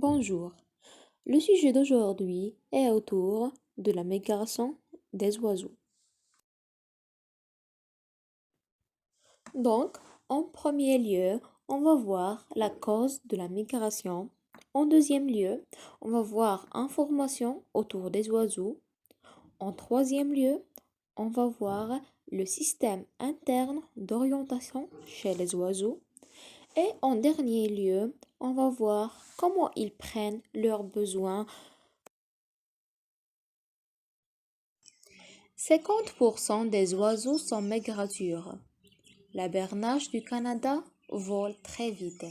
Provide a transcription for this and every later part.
Bonjour, le sujet d'aujourd'hui est autour de la migration des oiseaux. Donc, en premier lieu, on va voir la cause de la migration. En deuxième lieu, on va voir information autour des oiseaux. En troisième lieu, on va voir le système interne d'orientation chez les oiseaux. Et en dernier lieu, on va voir comment ils prennent leurs besoins. 50% des oiseaux sont migrateurs. La bernache du Canada vole très vite.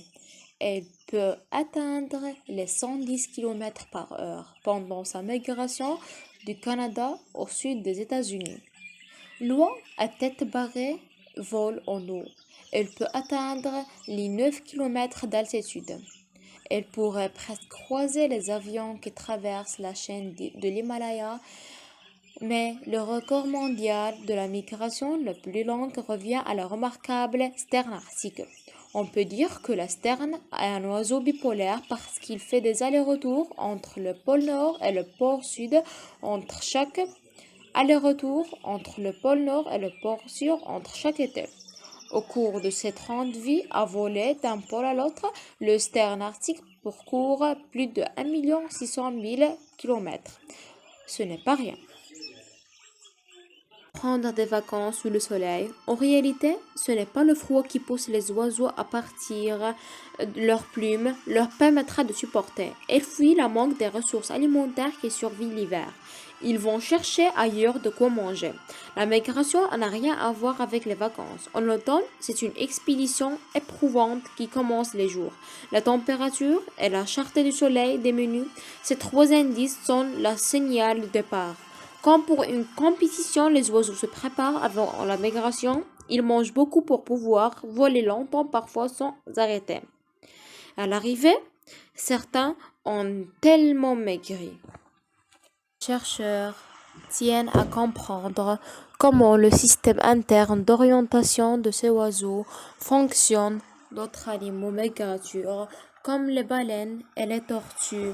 Elle peut atteindre les 110 km par heure pendant sa migration du Canada au sud des États-Unis. L'oie à tête barrée vole en eau. Elle peut atteindre les 9 km d'altitude. Elle pourrait presque croiser les avions qui traversent la chaîne de l'Himalaya, mais le record mondial de la migration le plus longue revient à la remarquable sterne arctique. On peut dire que la sterne est un oiseau bipolaire parce qu'il fait des allers-retours entre le pôle Nord et le pôle Sud entre chaque été. Au cours de ses 30 vies à voler d'un pôle à l'autre, le sterne arctique parcourt plus de 1 600 000 km. Ce n'est pas rien. Prendre des vacances sous le soleil. En réalité, ce n'est pas le froid qui pousse les oiseaux à partir. Leurs plumes leur permettra de supporter. Ils fuient la manque des ressources alimentaires qui survivent l'hiver. Ils vont chercher ailleurs de quoi manger. La migration n'a rien à voir avec les vacances. En automne, c'est une expédition éprouvante qui commence les jours. La température et la cherté du soleil diminue. Ces trois indices sont le signal de départ. Comme pour une compétition, les oiseaux se préparent avant la migration. Ils mangent beaucoup pour pouvoir voler longtemps, parfois sans arrêter. À l'arrivée, certains ont tellement maigri. Les chercheurs tiennent à comprendre comment le système interne d'orientation de ces oiseaux fonctionne. D'autres animaux migrateurs, comme les baleines et les tortues,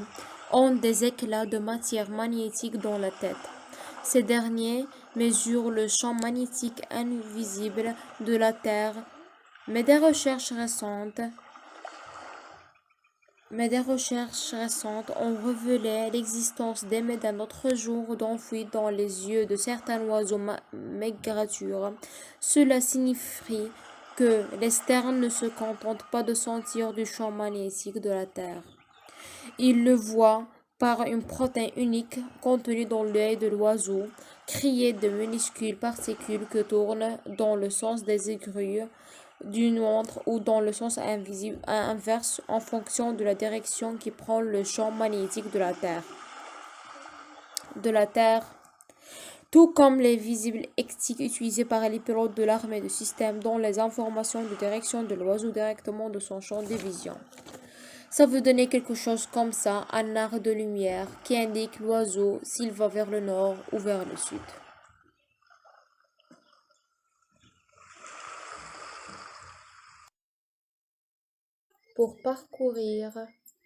ont des éclats de matière magnétique dans la tête. Ces derniers mesurent le champ magnétique invisible de la Terre, mais des recherches récentes ont révélé l'existence d'émets d'un autre genre d'enfouis dans les yeux de certains oiseaux migrateurs. Cela signifie que les sternes ne se contentent pas de sentir du champ magnétique de la Terre. Ils le voient par une protéine unique contenue dans l'œil de l'oiseau, créée de minuscules particules qui tournent dans le sens des aiguilles d'une montre ou dans le sens inverse en fonction de la direction qui prend le champ magnétique de la Terre. Tout comme les visibles hectiques utilisés par les pilotes de l'armée du système dont les informations de direction de l'oiseau directement de son champ de vision. Ça veut donner quelque chose comme ça, un arc de lumière qui indique l'oiseau s'il va vers le nord ou vers le sud. Pour parcourir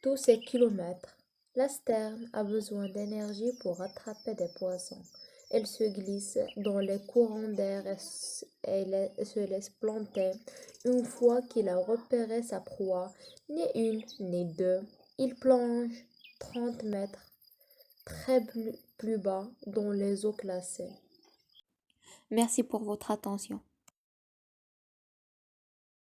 tous ces kilomètres, la sterne a besoin d'énergie pour attraper des poissons. Elle se glisse dans les courants d'air et se laisse planter. Une fois qu'il a repéré sa proie, ni une ni deux, il plonge 30 mètres très plus bas dans les eaux glacées. Merci pour votre attention.